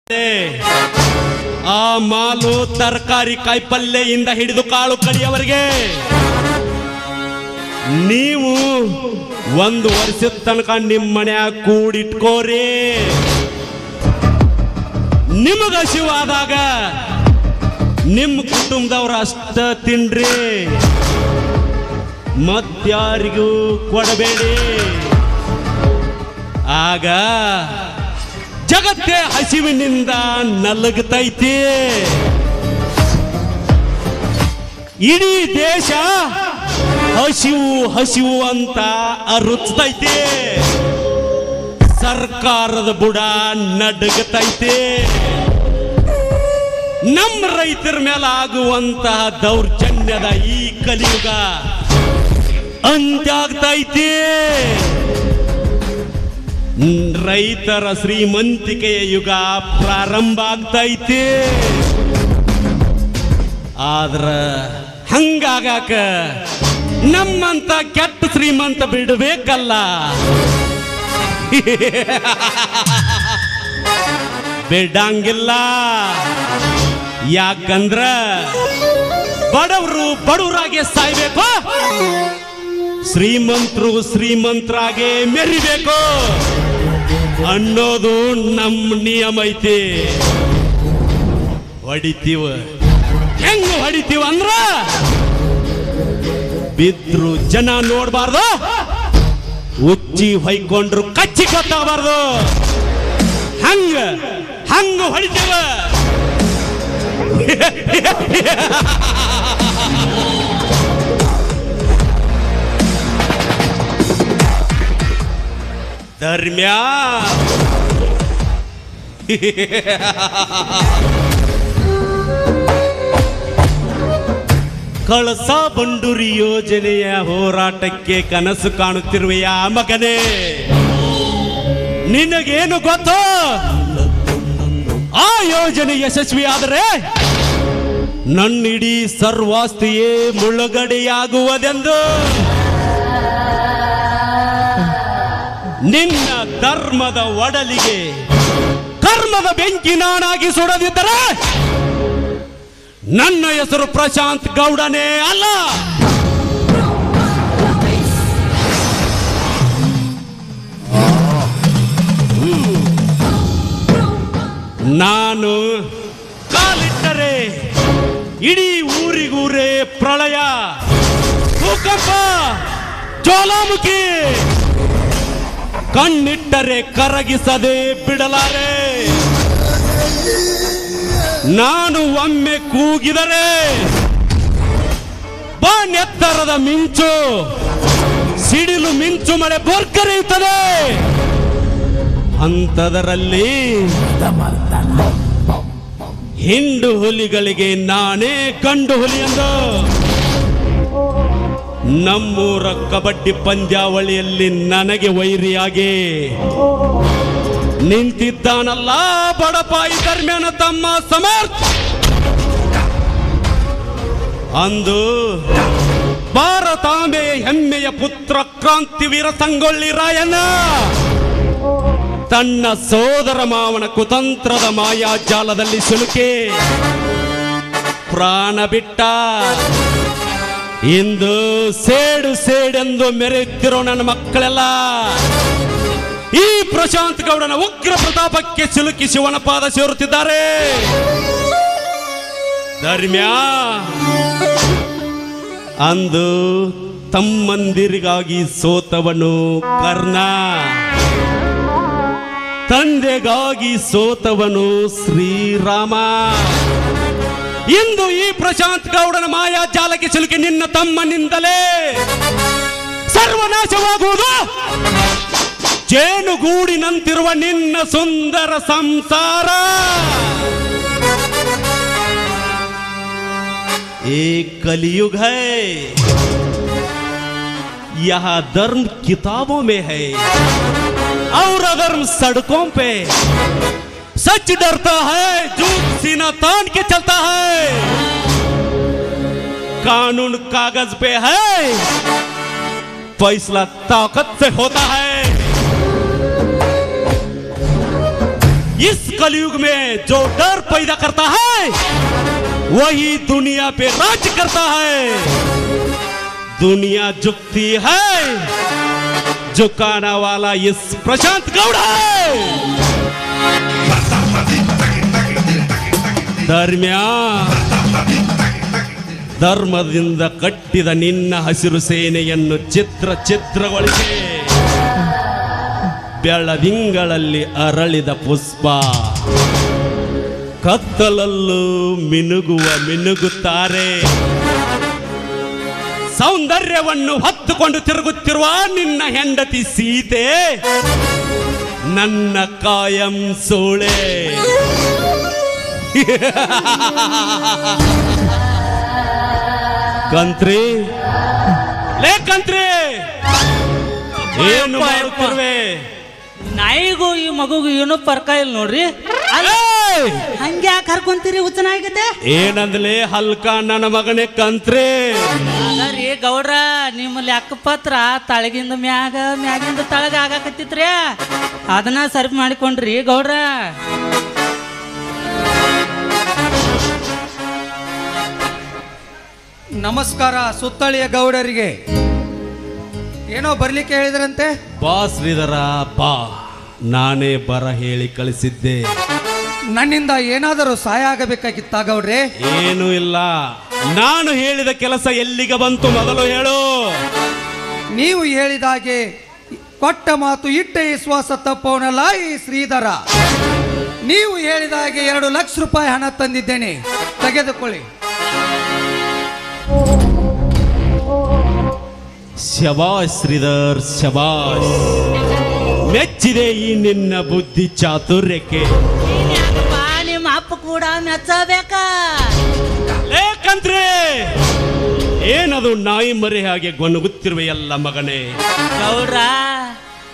ಆ ಮಾಲು ತರಕಾರಿ ಕಾಯಿಪಲ್ಯೆಯಿಂದ ಹಿಡಿದು ಕಾಳು ಕಡಿಯವರೆಗೆ ನೀವು ಒಂದು ವರ್ಷದ ತನಕ ನಿಮ್ಮ ಮನ್ಯಾಗ ಕೂಡಿಟ್ಕೋರಿ. ನಿಮಗ ಹಸಿವಾದಾಗ ನಿಮ್ಮ ಕುಟುಂಬದವ್ರ ಅಷ್ಟ ತಿನ್ರಿ, ಮತ್ಯಾರಿಗೂ ಕೊಡಬೇಡಿ. ಆಗ ಜಗತ್ತೇ ಹಸಿವಿನಿಂದ ನಲಗುತ್ತೈತಿ. ಇಡೀ ದೇಶ ಹಸಿವು ಹಸಿವು ಅಂತ ಅರುತ್ತೈತಿ. ಸರ್ಕಾರದ ಬುಡ ನಡಗತೈತಿ. ನಮ್ಮ ರೈತರ ಮೇಲೆ ಆಗುವಂತಹ ದೌರ್ಜನ್ಯದ ಈ ಕಲಿಯುಗ ಅಂತ್ಯಾಗ್ತೈತಿ. ರೈತರ ಶ್ರೀಮಂತಿಕೆಯ ಯುಗ ಪ್ರಾರಂಭ ಆಗ್ತೈತಿ. ಆದ್ರ ಹಂಗಾಗಾಕ ನಮ್ಮಂತ ಕೆಟ್ಟ ಶ್ರೀಮಂತ ಬಿಡಬೇಕಲ್ಲ. ಬಿಡಂಗಿಲ್ಲ. ಯಾಕಂದ್ರ ಬಡವರು ಬಡವರಾಗೆ ಸಾಯ್ಬೇಕು, ಶ್ರೀಮಂತರು ಶ್ರೀಮಂತರಾಗೆ ಮೆರಿಬೇಕು ಅನ್ನೋದು ನಮ್ಮ ನಿಯಮ ಐತಿ. ಹೊಡಿತೀವ ಹೆಂಗ ಹೊಡಿತೀವ ಅಂದ್ರ ಬಿದ್ರು ಜನ ನೋಡ್ಬಾರ್ದು, ಉಚ್ಚಿ ಹೊಯ್ಕೊಂಡ್ರು ಕಚ್ಚಿ ಗೊತ್ತಾಗಬಾರ್ದು. ಹಂಗ ಹಂಗ ಹೊಡಿತೀವ. ಧರ್ಮ್ಯ ಕಳಸ ಬಂಡೂರಿ ಯೋಜನೆಯ ಹೋರಾಟಕ್ಕೆ ಕನಸು ಕಾಣುತ್ತಿರುವೆಯಾ ಮಗನೇ? ನಿನಗೇನು ಗೊತ್ತೋ? ಆ ಯೋಜನೆ ಯಶಸ್ವಿ ಆದರೆ ನನ್ನಿಡೀ ಸರ್ವಾಸ್ತಿಯೇ ಮುಳುಗಡೆಯಾಗುವುದೆಂದು. ನಿನ್ನ ಧರ್ಮದ ಒಡಲಿಗೆ ಕರ್ಮದ ಬೆಂಕಿ ನಾನಾಗಿ ಸುಡದಿದ್ದರೆ ನನ್ನ ಹೆಸರು ಪ್ರಶಾಂತ್ ಗೌಡನೇ ಅಲ್ಲ. ನಾನು ಕಾಲಿಟ್ಟರೆ ಇಡೀ ಊರಿಗೂರೇ ಪ್ರಳಯ, ಭೂಕಂಪ, ಜ್ವಾಲಾಮುಖಿ. ಕಣ್ಣಿಟ್ಟರೆ ಕರಗಿಸದೆ ಬಿಡಲಾರೆ. ನಾನು ಒಮ್ಮೆ ಕೂಗಿದರೆ ಬಾನೆತ್ತರದ ಮಿಂಚು, ಸಿಡಿಲು ಮಿಂಚು ಮಳೆ ಭರ್ಕರೆಯುತ್ತದೆ. ಅಂಥದರಲ್ಲಿ ಹಿಂಡು ಹುಲಿಗಳಿಗೆ ನಾನೇ ಗಂಡು ಹುಲಿ ಎಂದು ನಮ್ಮೂರ ಕಬಡ್ಡಿ ಪಂದ್ಯಾವಳಿಯಲ್ಲಿ ನನಗೆ ವೈರಿಯಾಗಿ ನಿಂತಿದ್ದಾನಲ್ಲ ಬಡಪಾಯಿ ಧರ್ಮ್ಯನ ತಮ್ಮ ಸಮರ್ಥ. ಅಂದು ಭಾರತಾಂಬೆಯ ಹೆಮ್ಮೆಯ ಪುತ್ರ ಕ್ರಾಂತಿವೀರ ಸಂಗೊಳ್ಳಿ ರಾಯಣ್ಣ ತನ್ನ ಸೋದರ ಮಾವನ ಕುತಂತ್ರದ ಮಾಯಾಜಾಲದಲ್ಲಿ ಸಿಲುಕಿ ಪ್ರಾಣ ಬಿಟ್ಟ. ಇಂದು ಸೇಡು ಸೇಡೆಂದು ಮೆರೆಯುತ್ತಿರೋ ನನ್ನ ಮಕ್ಕಳೆಲ್ಲ ಈ ಪ್ರಶಾಂತ್ ಗೌಡನ ಉಗ್ರ ಪ್ರತಾಪಕ್ಕೆ ಸಿಲುಕಿ ಶಿವನ ಪಾದ ಸೇರುತ್ತಿದ್ದಾರೆ. ಧರ್ಮ್ಯ ಅಂದು ತಮ್ಮಂದಿರಿಗಾಗಿ ಸೋತವನು ಕರ್ಣ, ತಂದೆಗಾಗಿ ಸೋತವನು ಶ್ರೀರಾಮ. ಇಂದು ಈ ಪ್ರಶಾಂತ್ ಗೌಡನ ಮಾಯಾ ಜಾಲಕ್ಕೆ ಸಿಲುಕಿ ನಿನ್ನ ತಮ್ಮನಿಂದಲೇ ಸರ್ವನಾಶವಾಗುವುದು. ಜೇನುಗೂಡಿನಂತಿರುವ ನಿನ್ನ ಸುಂದರ ಸಂಸಾರ ये कलयुग है, यहाँ धर्म किताबों में है और अधर्म सड़कों पे. सच डरता है, झूठ सीना तान के चलता है. कानून कागज पे है, फैसला ताकत से होता है. इस कलयुग में जो डर पैदा करता है वही दुनिया पे राज करता है। दुनिया झुकती है, झुकाना वाला इस प्रशांत गौड़ है। ಧರ್ಮದಿಂದ ಕಟ್ಟಿದ ನಿನ್ನ ಹಸಿರು ಸೇನೆಯನ್ನು ಚಿತ್ರಗೊಳಿಸಿ ಬೆಳದಿಂಗಳಲ್ಲಿ ಅರಳಿದ ಪುಷ್ಪ ಕತ್ತಲಲ್ಲೂ ಮಿನುಗುತ್ತಾರೆ. ಸೌಂದರ್ಯವನ್ನು ಹೊತ್ತುಕೊಂಡು ತಿರುಗುತ್ತಿರುವ ನಿನ್ನ ಹೆಂಡತಿ ಸೀತೆ ನನ್ನ ಕಾಯಂ ಸೋಳೆ. ಕಂತ್ರಿ, ಲೇ ಕಂತ್ರಿ, ಏನು ಮಾಡುತ್ತಿರುವೆ? ನಾಯಿಗೂ ಈ ಮಗುಗೂ ಏನೋ ಪರ್ಕ ಇಲ್ಲ ನೋಡ್ರಿ. ಹಂಗೆ ಯಾಕೆ ಹರ್ಕೊಂತೀರಿ ಹುಚ್ಚನಾಗತ್ತೆ? ಏನಂದ್ಲೆ ಹಲ್ಕ ನನ್ನ ಮಗನೇ ಕಂತ್ರಿ. ರೀ ಗೌಡ್ರ, ನಿಮ್ಮಲ್ಲಿ ಅಕ್ಕಪತ್ರ ತಳಗಿಂದ ಮ್ಯಾಗಿಂದ ತಳಗ ಆಗಾಕತ್ತಿತ್ರಿ, ಅದನ್ನ ಸರಿ ಮಾಡಿಕೊಂಡ್ರಿ ಗೌಡ್ರ. ನಮಸ್ಕಾರ ಸುತ್ತಳಿಯ ಗೌಡರಿಗೆ. ಏನೋ ಬರ್ಲಿಕ್ಕೆ ಹೇಳಿದ್ರಂತೆ? ಬಾ ಶ್ರೀಧರ ಬಾ, ನಾನೇ ಬರ ಹೇಳಿ ಕಳಿಸಿದ್ದೆ. ನನ್ನಿಂದ ಏನಾದರೂ ಸಹಾಯ ಆಗಬೇಕಾಗಿತ್ತ ಗೌಡ್ರೆ? ಏನೂ ಇಲ್ಲ, ನಾನು ಹೇಳಿದ ಕೆಲಸ ಎಲ್ಲಿಗೆ ಬಂತು ಮೊದಲು ಹೇಳು. ನೀವು ಹೇಳಿದಾಗೆ ಕೊಟ್ಟ ಮಾತು ಇಟ್ಟ ವಿಶ್ವಾಸ ತಪ್ಪವನಲ್ಲ ಈ ಶ್ರೀಧರ. ನೀವು ಹೇಳಿದಾಗೆ 2 ಲಕ್ಷ ರೂಪಾಯಿ ಹಣ ತಂದಿದ್ದೇನೆ, ತೆಗೆದುಕೊಳ್ಳಿ. ಶಬಾಷ್ ಶ್ರೀಧರ್ ಶಬಾಷ್, ಮೆಚ್ಚಿದೆ ಈ ನಿನ್ನ ಬುದ್ಧಿ ಚಾತುರ್ಯಕ್ಕೆ. ನಿಮ್ಮ ಅಪ್ಪ ಕೂಡ ಮೆಚ್ಚಬೇಕ. ಏಕಂದ್ರೆ ಏನದು ನಾಯಿ ಮರಿ ಹಾಗೆ ಗೊನಗುತ್ತಿರುವೆ ಎಲ್ಲ ಮಗನೇ? ಗೌಡ್ರ,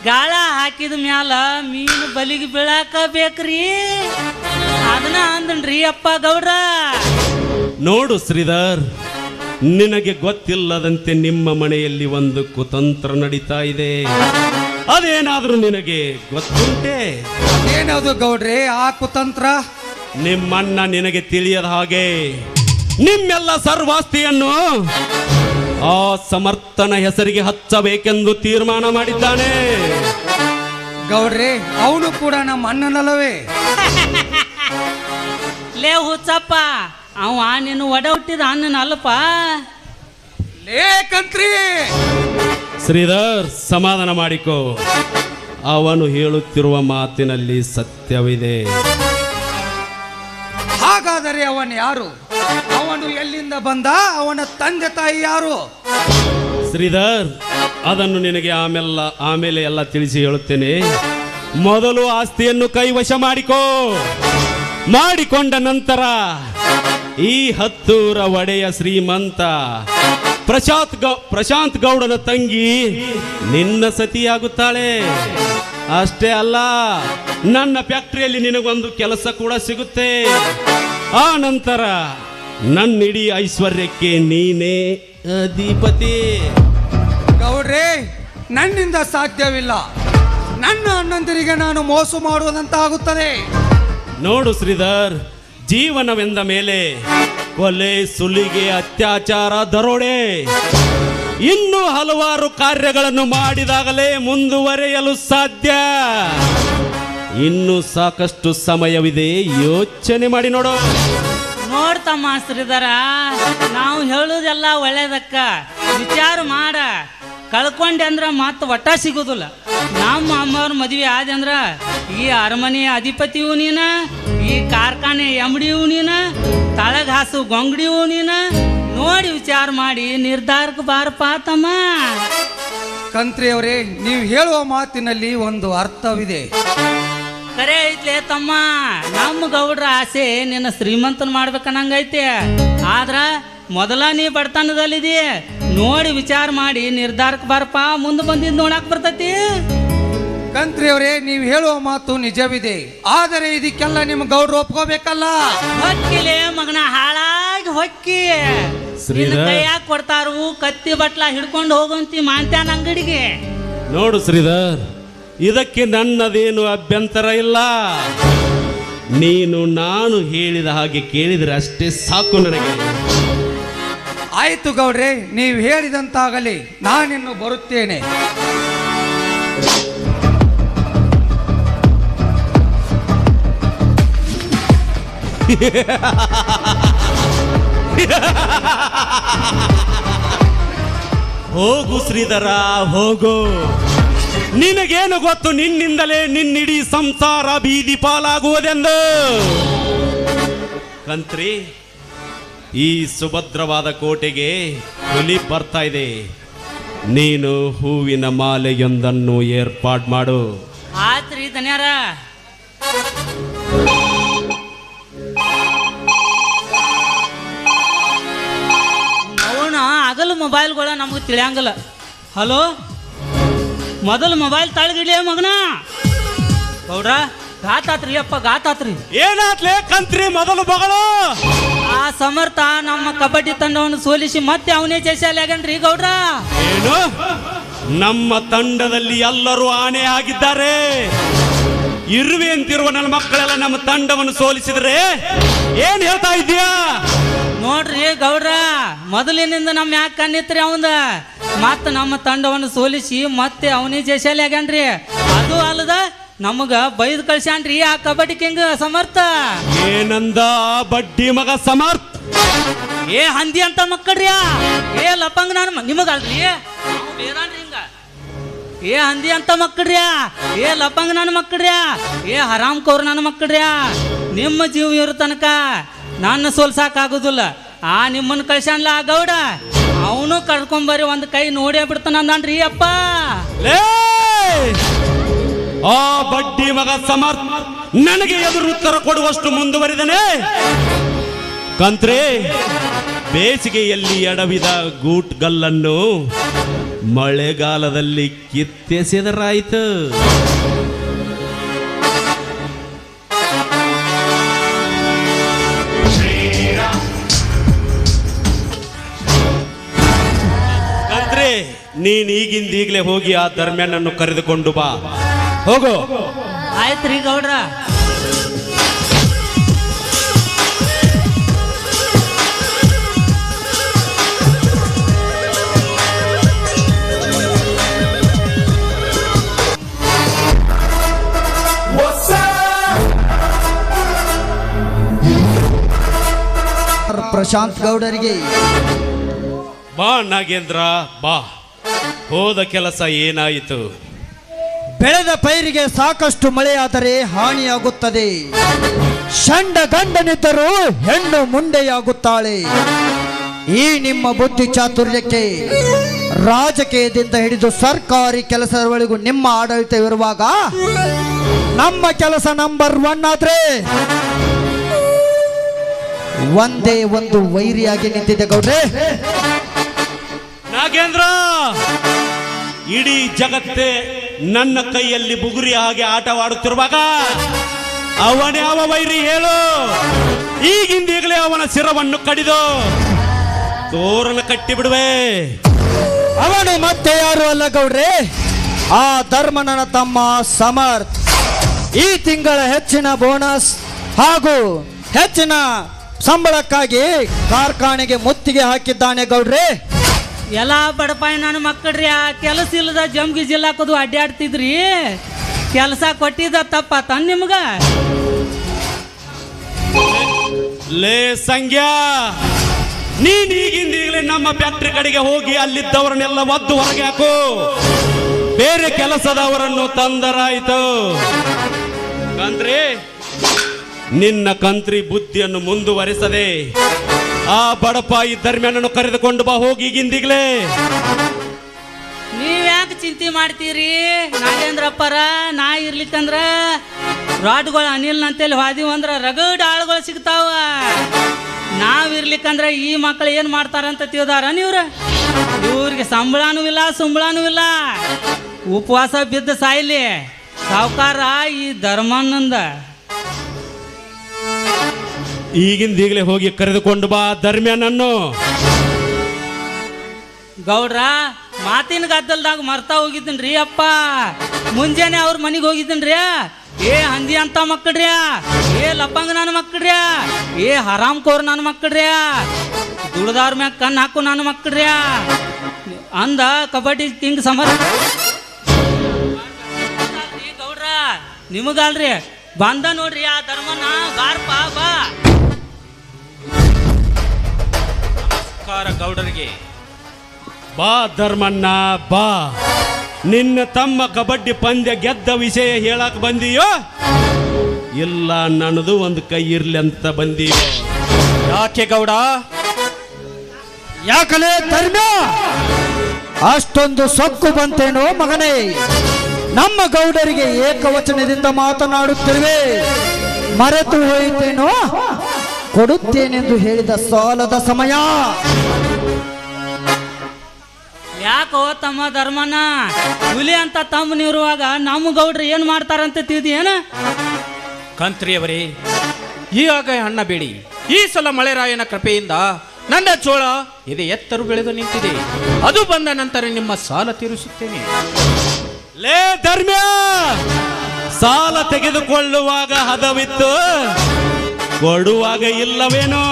ಗಾಳ ಹಾಕಿದ ಮ್ಯಾಲ ಮೀನು ಬಲಿಗೆ ಬೀಳಾಕ ಬೇಕ್ರಿ, ಅದನ್ನ ಅಂದನ್ರಿ ಅಪ್ಪ ಗೌಡ್ರ. ನೋಡು ಶ್ರೀಧರ್, ನಿನಗೆ ಗೊತ್ತಿಲ್ಲದಂತೆ ನಿಮ್ಮ ಮನೆಯಲ್ಲಿ ಒಂದು ಕುತಂತ್ರ ನಡೀತಾ ಇದೆ. ಅದೇನಾದ್ರೂ ನಿನಗೆ ಗೊತ್ತುಂಟೆ? ಏನದು ಗೌಡ್ರೆ ಆ ಕುತಂತ್ರ? ನಿಮ್ಮಣ್ಣ ನಿನಗೆ ತಿಳಿಯದ ಹಾಗೆ ನಿಮ್ಮೆಲ್ಲ ಸರ್ವಾಸ್ತಿಯನ್ನು ಆ ಸಮರ್ಥನ ಹೆಸರಿಗೆ ಹಚ್ಚಬೇಕೆಂದು ತೀರ್ಮಾನ ಮಾಡಿದ್ದಾನೆ. ಗೌಡ್ರೆ, ಅವನು ಕೂಡ ನಮ್ಮ ಅಣ್ಣನಲ್ಲವೇ? ಲೇ ಹುಚ್ಚಪ್ಪ, ಅವ ನೀನು ಒಡ ಹುಟ್ಟಿದ ಅಣ್ಣನ ಅಲ್ಲಪ್ಪ. ಲೇಕಂತ್ರಿ ಶ್ರೀಧರ್, ಸಮಾಧಾನ ಮಾಡಿಕೋ. ಅವನು ಹೇಳುತ್ತಿರುವ ಮಾತಿನಲ್ಲಿ ಸತ್ಯವಿದೆ. ಹಾಗಾದರೆ ಅವನು ಯಾರು? ಅವನು ಎಲ್ಲಿಂದ ಬಂದ? ಅವನ ತಂದೆ ತಾಯಿ ಯಾರು? ಶ್ರೀಧರ್, ಅದನ್ನು ನಿನಗೆ ಆಮೇಲೆ ಎಲ್ಲ ತಿಳಿಸಿ ಹೇಳುತ್ತೇನೆ. ಮೊದಲು ಆಸ್ತಿಯನ್ನು ಕೈವಶ ಮಾಡಿಕೊಂಡ ನಂತರ ಈ ಹತ್ತೂರ ಒಡೆಯ ಶ್ರೀಮಂತ ಪ್ರಶಾಂತ್ ಗೌಡನ ತಂಗಿ ನಿನ್ನ ಸತಿಯಾಗುತ್ತಾಳೆ. ಅಷ್ಟೇ ಅಲ್ಲ, ನನ್ನ ಫ್ಯಾಕ್ಟರಿಯಲ್ಲಿ ನಿನಗೊಂದು ಕೆಲಸ ಕೂಡ ಸಿಗುತ್ತೆ. ಆ ನಂತರ ನನ್ನಿಡೀ ಐಶ್ವರ್ಯಕ್ಕೆ ನೀನೇ ಅಧಿಪತಿ. ಗೌಡ್ರೆ, ನನ್ನಿಂದ ಸಾಧ್ಯವಿಲ್ಲ. ನನ್ನ ಅಣ್ಣಂದಿರಿಗೆ ನಾನು ಮೋಸ ಮಾಡುವುದಂತಾಗುತ್ತದೆ. ನೋಡು ಶ್ರೀಧರ್, ಜೀವನವೆಂದ ಮೇಲೆ ಕೊಲೆ, ಸುಲಿಗೆ, ಅತ್ಯಾಚಾರ, ದರೋಡೆ ಇನ್ನೂ ಹಲವಾರು ಕಾರ್ಯಗಳನ್ನು ಮಾಡಿದಾಗಲೇ ಮುಂದುವರೆಯಲು ಸಾಧ್ಯ. ಇನ್ನು ಸಾಕಷ್ಟು ಸಮಯವಿದೆ, ಯೋಚನೆ ಮಾಡಿ ನೋಡು. ನೋಡ್ತಮ್ಮ ಶ್ರೀಧರ, ನಾವು ಹೇಳುದೆಲ್ಲ ಒಳ್ಳೇದಕ್ಕ ವಿಚಾರ ಮಾಡ. ಕಳ್ಕೊಂಡೆ ಅಂದ್ರ ಮತ್ತೆ ಒಟ್ಟ ಸಿಗೋದಿಲ್ಲ. ನಮ್ಮ ಅಮ್ಮವ್ರ ಮದುವೆ ಆದ ಅಂದ್ರ ಈ ಅರಮನೆ ಅಧಿಪತಿಯೂ ನೀನ, ಈ ಕಾರ್ಖಾನೆ ಎಮ್ಡಿಯೂ ನೀನ, ತಳಗ ಹಾಸು ಗೊಂಗಡಿಯೂ ನೀನ. ನೋಡಿ ವಿಚಾರ ಮಾಡಿ ನಿರ್ಧಾರಕ್ಕೆ ಬಾರಪ್ಪ ತಮ್ಮ. ಕಂತ್ರಿ ಅವರೇ, ನೀವು ಹೇಳುವ ಮಾತಿನಲ್ಲಿ ಒಂದು ಅರ್ಥವಿದೆ. ಕರೆ ಐತ್ಲೆ ತಮ್ಮ, ನಮ್ಮ ಗೌಡ್ರ ಆಸೆ ನಿನ್ನ ಶ್ರೀಮಂತನ ಮಾಡ್ಬೇಕನ್ನಂಗೈತೆ. ಆದ್ರ ಮೊದಲ ನೀ ಬಡತನದಲ್ಲಿದೆ. ನೋಡಿ ವಿಚಾರ ಮಾಡಿ ನಿರ್ಧಾರಕ್ಕೆ ಬಾರಪ್ಪ, ಮುಂದೆ ಬಂದಿದ್ದು ನೋಡಕ್ ಬರ್ತೈತಿ. ಕಂತ್ರಿ ಅವರೇ, ನೀವು ಹೇಳುವ ಮಾತು ನಿಜವಿದೆ. ಆದರೆ ಇದಕ್ಕೆಲ್ಲ ನಿಮ್ಮ ಗೌಡ್ರು ಒಪ್ಕೋಬೇಕಲ್ಲ. ಹೊಕ್ಕಿಲೆ ಮಗನ, ಹಾಳಾಗಿ ಹೊಕ್ಕಿ ಕೈಯಾಗ ಕೊಡ್ತಾರು. ಕತ್ತಿ ಬಟ್ಲ ಹಿಡ್ಕೊಂಡು ಹೋಗಂತಿ ಮಾಂತ್ಯಾನ ಅಂಗಡಿಗೆ. ನೋಡು ಶ್ರೀಧರ್, ಇದಕ್ಕೆ ನನ್ನದೇನು ಅಭ್ಯಂತರ ಇಲ್ಲ. ನೀನು ನಾನು ಹೇಳಿದ ಹಾಗೆ ಕೇಳಿದರೆ ಅಷ್ಟೇ ಸಾಕು ನನಗೆ. ಆಯ್ತು ಗೌಡ್ರೆ, ನೀವು ಹೇಳಿದಂತಾಗಲಿ, ನಾನಿನ್ನು ಬರುತ್ತೇನೆ. ಹೋಗು ಶ್ರೀಧರ, ಹೋಗು. ನಿನಗೇನು ಗೊತ್ತು, ನಿನ್ನಿಂದಲೇ ನಿನ್ನಿಡೀ ಸಂಸಾರ ಬೀದಿ ಪಾಲಾಗುವುದೆಂದು. ಕಂತ್ರಿ, ಈ ಸುಭದ್ರವಾದ ಕೋಟೆಗೆ ಹುಲಿ ಬರ್ತಾ ಇದೆ. ನೀನು ಹೂವಿನ ಮಾಲೆಯೊಂದನ್ನು ಏರ್ಪಾಡು ಮಾಡು. ಆತ್ರಿ ಧನ್ಯಾರ. ಅವನ ಆಗಲು ಮೊಬೈಲ್ಗಳ ನಮಗೆ ತಿಳಿಯಂಗಿಲ್ಲ. ಹಲೋ, ಮೊದಲು ಮೊಬೈಲ್ ತಳಗಿಡ್ಲಿ ಮಗನ. ಗೌಡ್ರ, ಗಾತಾತ್ರಿ ಅಪ್ಪ, ಗಾತಾತ್ರಿ. ಏನಾತ್ಲೇ ಕಂತ್ರಿ ಮೊದಲು ಮಗಳು? ಆ ಸಮರ್ಥ ನಮ್ಮ ಕಬಡ್ಡಿ ತಂಡವನ್ನು ಸೋಲಿಸಿ ಮತ್ತೆ ಅವನೇ ಜೈಶಾಲ್ಯಾಗನ್ರಿ ಗೌಡ್ರ. ಏನು? ನಮ್ಮ ತಂಡದಲ್ಲಿ ಎಲ್ಲರೂ ಆನೆ ಆಗಿದ್ದಾರೆ. ಇರುವೆ ಅಂತಿರುವ ನನ್ನ ಮಕ್ಕಳೆಲ್ಲ ನಮ್ಮ ತಂಡವನ್ನು ಸೋಲಿಸಿದ್ರೆ ಏನ್ ಹೇಳ್ತಾ ಇದ್ದೀಯಾ? ನೋಡ್ರಿ ಗೌಡ್ರ, ಮೊದಲಿನಿಂದ ನಮ್ಮ ಯಾಕೆ ಕಣ್ಣಿತ್ರಿ ಅವಂದ. ಮತ್ತೆ ನಮ್ಮ ತಂಡವನ್ನು ಸೋಲಿಸಿ ಮತ್ತೆ ಅವನೇ ಜೈಶಾಲ್ಯಾಗನ್ರಿ. ಅದು ಅಲ್ಲದ ನಮಗ ಬೈದು ಕಳ್ಸ್ಯಾನ್ರಿ ಆ ಕಬಡ್ಡಿ ಕಿಂಗ್ ಸಮರ್ಥ. ಏನಂದ ಬಡ್ಡಿ ಮಗ ಸಮರ್ಥ? ಏ ಹಂದಿ ಅಂತ ಮಕ್ಕಳ್ರಿ, ಏ ಲಪಂಗ ನಾನು ನಿಮಗಲ್ರಿ, ಬೇದಾನ್ರಿ ಹಿಂಗ. ಏ ಹಂದಿ ಅಂತ ಮಕ್ಕಳ್ರಿ, ಏ ಲಪಂಗ ನನ್ನ ಮಕ್ಕಳ್ರಿ, ಏ ಹರಾಮ್ ಕೌರ್ ನನ್ನ ಮಕ್ಕಳ್ರಿ. ನಿಮ್ಮ ಜೀವ ಇರೋ ತನಕ ನನ್ನ ಸೋಲ್ಸಾಕಾಗುದಿಲ್ಲ. ಆ ನಿಮ್ಮನ್ನು ಕಳ್ಸ್ಯಾನ್ಲ ಆ ಗೌಡ, ಅವನು ಕರ್ಕೊಂಬರಿ ಒಂದು ಕೈ ನೋಡೇ ಬಿಡ್ತಾನ ಅಂದ್ರಿ ಅಪ್ಪ. ಆ ಬಡ್ಡಿ ಮಗ ಸಮರ್ಥ ನನಗೆ ಎದುರು ಉತ್ತರ ಕೊಡುವಷ್ಟು ಮುಂದುವರಿದನೆ. ಕಂತ್ರೆ, ಬೇಸಿಗೆಯಲ್ಲಿ ಎಡವಿದ ಗೂಟ್ಗಲ್ಲನ್ನು ಮಳೆಗಾಲದಲ್ಲಿ ಕಿತ್ತೆಸೆದರಾಯಿತು. ಕಂತ್ರೆ, ನೀನ್ ಈಗಿಂದೀಗಲೇ ಹೋಗಿ ಆ ಧರ್ಮ್ಯನನ್ನು ಕರೆದುಕೊಂಡು ಬಾ. ಹೋಗೋ. ಆಯ್ತ್ರಿ ಗೌಡ್ರ. ಪ್ರಶಾಂತ್ ಗೌಡರಿಗೆ ಬಾ ನಾಗೇಂದ್ರ, ಬಾ. ಹೋದ ಕೆಲಸ ಏನಾಯಿತು? ಬೆಳೆದ ಪೈರಿಗೆ ಸಾಕಷ್ಟು ಮಳೆಯಾದರೆ ಹಾನಿಯಾಗುತ್ತದೆ. ಷಂಡ ಗಂಡನಿದ್ದರೂ ಹೆಣ್ಣು ಮುಂದೆಯಾಗುತ್ತಾಳೆ. ಈ ನಿಮ್ಮ ಬುದ್ಧಿ ಚಾತುರ್ಯಕ್ಕೆ ರಾಜಕೀಯದಿಂದ ಹಿಡಿದು ಸರ್ಕಾರಿ ಕೆಲಸದವರೆಗೂ ನಿಮ್ಮ ಆಡಳಿತವಿರುವಾಗ ನಮ್ಮ ಕೆಲಸ ನಂಬರ್ 1 ಆದ್ರೆ ಒಂದೇ ಒಂದು ವೈರಿಯಾಗಿ ನಿಂತಿದೆ ಗೌಡ್ರೆ. ನಾಗೇಂದ್ರ, ಇಡೀ ಜಗತ್ತೇ ನನ್ನ ಕೈಯಲ್ಲಿ ಬುಗುರಿ ಹಾಗೆ ಆಟವಾಡುತ್ತಿರುವಾಗ ಅವನ್ಯಾವ ವೈರಿ ಹೇಳು? ಈಗಿಂದೀಗಲೇ ಅವನ ಶಿರವನ್ನು ಕಡಿದು ತೋರಣ ಕಟ್ಟಿ ಬಿಡುವೆ. ಅವನು ಮತ್ತೆ ಯಾರು ಅಲ್ಲ ಗೌಡ್ರೆ, ಆ ಧರ್ಮನನ ತಮ್ಮ ಸಮರ್ಥ್. ಈ ತಿಂಗಳ ಹೆಚ್ಚಿನ ಬೋನಸ್ ಹಾಗೂ ಹೆಚ್ಚಿನ ಸಂಬಳಕ್ಕಾಗಿ ಕಾರ್ಖಾನೆಗೆ ಮುತ್ತಿಗೆ ಹಾಕಿದ್ದಾನೆ ಗೌಡ್ರೆ. ಎಲ್ಲ ಬಡಪಾಯಿ ನನ್ನ ಮಕ್ಕಳ್ರಿ, ಆ ಕೆಲಸ ಇಲ್ಲದ ಜಮ್ಗಿ ಜಿಲ್ಲಾಕದು ಅಡ್ಡಾಡ್ತಿದ್ರಿ. ಕೆಲಸ ಕೊಟ್ಟಿದ್ದ ತಪ್ಪ ನಿಮ್ಗ? ಲೇ ಸಂಗ್ಯಾ, ನೀನ್ ಈಗಿಂದೀಗಲೇ ನಮ್ಮ ಫ್ಯಾಕ್ಟ್ರಿ ಕಡೆಗೆ ಹೋಗಿ ಅಲ್ಲಿದ್ದವರನ್ನೆಲ್ಲ ಒದ್ದು ಹೊರಗೆ ಹಾಕು. ಬೇರೆ ಕೆಲಸದವರನ್ನು ತಂದರಾಯಿತು. ಕಂತ್ರಿ, ನಿನ್ನ ಕಂತ್ರಿ ಬುದ್ಧಿಯನ್ನು ಮುಂದುವರಿಸದೆ ಆ ಬಡಪಾಯಿ ಧರ್ಮ್ಯನನ್ನು ಕರೆದುಕೊಂಡು ಬಾ, ಹೋಗಿ ಈಗಿಂದೀಗಲೇ. ನೀವ್ಯಾಕೆ ಚಿಂತೆ ಮಾಡ್ತೀರಿ ನಾಗೇಂದ್ರಪ್ಪರ? ನಾ ಇರ್ಲಿಕ್ಕಂದ್ರ ರಾಡ್ಗಳು ಅನಿಲ್ ಅಂತೇಳಿ ಹಾದಿವ್ ಅಂದ್ರ ರಗಡ್ ಆಳುಗಳು ಸಿಗ್ತಾವ. ನಾವಿರ್ಲಿಕ್ಕಂದ್ರ ಈ ಮಕ್ಕಳು ಏನ್ ಮಾಡ್ತಾರಂತ ತಿಳಿದಾರ ನೀವ್ರ? ಇವ್ರಿಗೆ ಸಂಬಳನೂ ಇಲ್ಲ, ಸುಂಬಳನೂ ಇಲ್ಲ. ಉಪವಾಸ ಬಿದ್ದ ಸಾಯ್ಲಿ ಸಾವುಕಾರ ಈ ಧರ್ಮನ್ನಂದ. ಈಗಿಂದೀಗಲೇ ಹೋಗಿ ಕರೆದುಕೊಂಡು ಬಾ ಧರ್ಮ್ಯನನ್ನು. ಗೌಡ್ರ, ಮಾತಿನ ಗದ್ದಲ್ದಾಗ ಮರ್ತಾ ಹೋಗಿದ್ದೀನ್ರಿ ಅಪ್ಪ. ಮುಂಜಾನೆ ಅವ್ರ ಮನೆಗೆ ಹೋಗಿದ್ದೀನ್ರಿ. ಏ ಹಂದಿ ಅಂತ ಮಕ್ಕಳ್ರ್ಯಾ, ಏ ಲಪಂಗ ನನ್ನ ಮಕ್ಕಳ್ರ್ಯಾ, ಏ ಹರಾಮ್ ಕೋರ್ ನನ್ನ ಮಕ್ಕಳ್ರ್ಯಾ, ದುಡ್ದಾರ ಮ್ಯಾಗ ಕಣ್ಣು ಹಾಕು ನನ್ನ ಮಕ್ಕಳ್ರ್ಯಾ ಅಂದ ಕಬಡ್ಡಿ ಕಿಂಗ್ ಸಮರ ಗೌಡ್ರ ನಿಮಗಲ್ರಿ ಬಂದ ನೋಡ್ರಿ ಆ ಧರ್ಮನ ಬಾರ್ಪ ಬಾ. ನಮಸ್ಕಾರ ಗೌಡರಿಗೆ. ಬಾ ಧರ್ಮಣ್ಣ ಬಾ. ನಿನ್ನ ತಮ್ಮ ಕಬಡ್ಡಿ ಪಂದ್ಯ ಗೆದ್ದ ವಿಷಯ ಹೇಳಕ್ ಬಂದಿಯೋ ಇಲ್ಲ ನನ್ನದು ಒಂದು ಕೈ ಇರ್ಲಿ ಅಂತ ಬಂದಿಯೋ? ಯಾಕೆ ಗೌಡ? ಯಾಕಲೇ ಧರ್ಮ ಅಷ್ಟೊಂದು ಸೊಕ್ಕು ಬಂತೇನೋ ಮಗನೇ? ನಮ್ಮ ಗೌಡರಿಗೆ ಏಕವಚನದಿಂದ ಮಾತನಾಡುತ್ತಿರುವೆ, ಮರೆತು ಹೋಯಿತೇನೋ? ಕೊಡುತ್ತೇನೆಂದು ಹೇಳಿದ ಸಾಲದ ಸಮಯ. ಯಾಕೋ ತಮ್ಮ ಧರ್ಮನ ಹುಲಿ ಅಂತ ತಮ್ಮನಿರುವಾಗ ನಮ್ಮ ಗೌಡ್ರು ಏನ್ ಮಾಡ್ತಾರಂತ ತಿಳ್ದಿಯೇನ? ಕಂತ್ರಿಯವರೇ, ಈಗಾಗ ಅಣ್ಣ ಬೇಡಿ. ಈ ಸಲ ಮಳೆರಾಯನ ಕೃಪೆಯಿಂದ ನನ್ನ ಜೋಳ ಇದು ಎತ್ತರು ಬೆಳೆದು ನಿಂತಿದೆ. ಅದು ಬಂದ ನಂತರ ನಿಮ್ಮ ಸಾಲ ತೀರಿಸುತ್ತೇನೆ. ಲೇ ಧರ್ಮ್ಯ, ಸಾಲ ತೆಗೆದುಕೊಳ್ಳುವಾಗ ಹದವಿತ್ತು, ಕೊಡುವಾಗ ಇಲ್ಲವೇನೋ?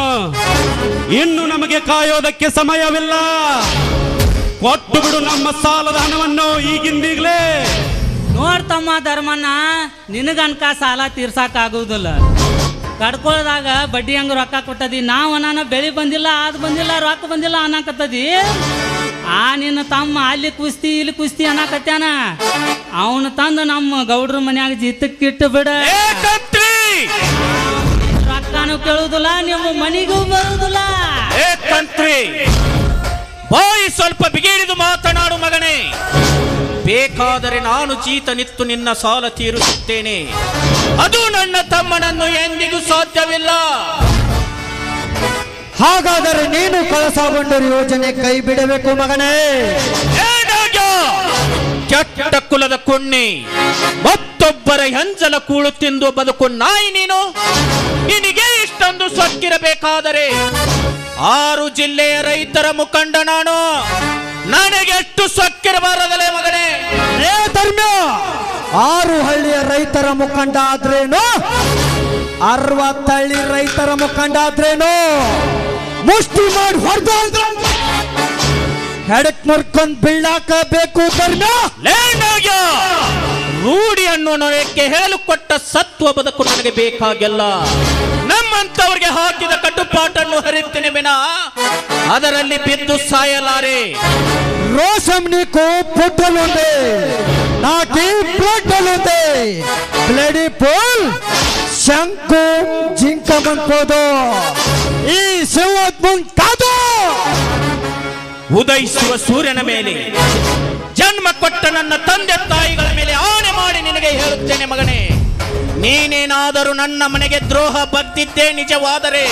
ಇನ್ನು ನಮಗೆ ಕಾಯೋದಕ್ಕೆ ಸಮಯವಿಲ್ಲ. ಕೊಟ್ಟು ಬಿಡು ನಮ್ಮ ಸಾಲದ ಹಣವನ್ನು ಈಗಿಂದೀಗಲೇ. ನೋಡ್ತಮ್ಮ ಧರ್ಮಣ್ಣ, ನಿನಗನ್ಕ ಸಾಲ ತೀರ್ಸಾಕಾಗುವುದಿಲ್ಲ. ಕಡ್ಕೊಳ್ದಾಗ ಬಡ್ಡಿ ಹಂಗ ರೊಕ್ಕ ಕೊಟ್ಟದಿ. ನಾವು ನಾನು ಬೆಳೆ ಬಂದಿಲ್ಲ, ಅದು ಬಂದಿಲ್ಲ, ರೊಕ್ಕ ಬಂದಿಲ್ಲ ಅನ್ನಕತ್ತದಿ. ಆ ನಿನ್ನ ತಮ್ಮ ಅಲ್ಲಿ ಕುಸ್ತಿ ಇಲ್ಲಿ ಕುಸ್ತಿ ಅನ್ನಕತ್ಯಾನ. ಅವನು ತಂದು ನಮ್ಮ ಗೌಡ್ರ ಮನ್ಯಾಗ ಜಿತ್ತಕ್ಕಿಟ್ಟು ಬಿಡ. ರೊಕ್ಕನೂ ಕೇಳುವುದಿಲ್ಲ, ನಿಮ್ಮ ಮನೆಗೂ ಬರುವುದಿಲ್ಲ. ಬಾಯಿ ಸ್ವಲ್ಪ ಬಿಗಿಡಿದು ಮಾತನಾಡು ಮಗನೇ. ಬೇಕಾದರೆ ನಾನು ಚೀತ ನಿತ್ತು ನಿನ್ನ ಸಾಲ ತೀರಿಸುತ್ತೇನೆ. ಅದು ನನ್ನ ತಮ್ಮನನ್ನು ಎಂದಿಗೂ ಸಾಧ್ಯವಿಲ್ಲ. ಹಾಗಾದರೆ ನೀನು ಕಳಸಾಗೊಂಡರ ಯೋಜನೆ ಕೈ ಬಿಡಬೇಕು ಮಗನೇ. ಕೆಟ್ಟ ಕುಲದ ಕುಣ್ಣಿ, ಮತ್ತೊಬ್ಬರ ಹೆಂಜಲ ಕೂಳು ತಿಂದು ಬದುಕು ನಾಯಿ ನೀನು. ನಿನಗೆ ಇಷ್ಟೊಂದು ಸೊಕ್ಕಿರಬೇಕಾದರೆ 6 ಜಿಲ್ಲೆಯ ರೈತರ ಮುಖಂಡ ನಾನು. ನನಗೆಷ್ಟು ಸೊಕ್ಕಿರಬಾರದಲೇ ಮಗನೇ? ರೇ ಧರ್ಮ, 6 ಹಳ್ಳಿಯ ರೈತರ ಮುಖಂಡ ಆದ್ರೇನು, 60 ಹಳ್ಳಿ ರೈತರ ಮುಖಂಡ ಆದ್ರೇನು? ಮುಷ್ಟಿ ಮಾಡಿ ಹೊಡೆದು ಹೆಡಕ್ ಮುರ್ಕೊಂಡ್ ಬೀಳಾಕಬೇಕು ಧರ್ಮ. ರೂಢಿಯನ್ನು ನನಗೆ ಹೇಳಿಕೊಟ್ಟ ಸತ್ವ ಬದುಕು ನನಗೆ ಬೇಕಾಗಿಲ್ಲ. ನಮ್ಮಂತವರಿಗೆ ಹಾಕಿದ ಕಟ್ಟುಪಾಟನ್ನು ಹರಿತೇನೆ ವಿನ ಅದರಲ್ಲಿ ಬಿದ್ದು ಸಾಯಲಾರೆ. రోషం నీకు పుట్టలుంది, నాకి బ్లడ్లుంది. బ్లడీ పూల్ శంకు జింకమనుకోదు, ఈ శివోద్భం కాదు. ಉದಯಿಸುವ ಸೂರ್ಯನ ಮೇಲೆ ಜನ್ಮ ಕೊಟ್ಟ ನನ್ನ ತಂದೆ ತಾಯಿಗಳ ಮೇಲೆ ಆಣೆ ಮಾಡಿ ನಿನಗೆ ಹೇಳುತ್ತೇನೆ ಮಗನೇ, ನೀನೇನಾದರೂ ನನ್ನ ಮನೆಗೆ ದ್ರೋಹ ಬಗ್ದಿದ್ದೇ ನಿಜವಾದರೆ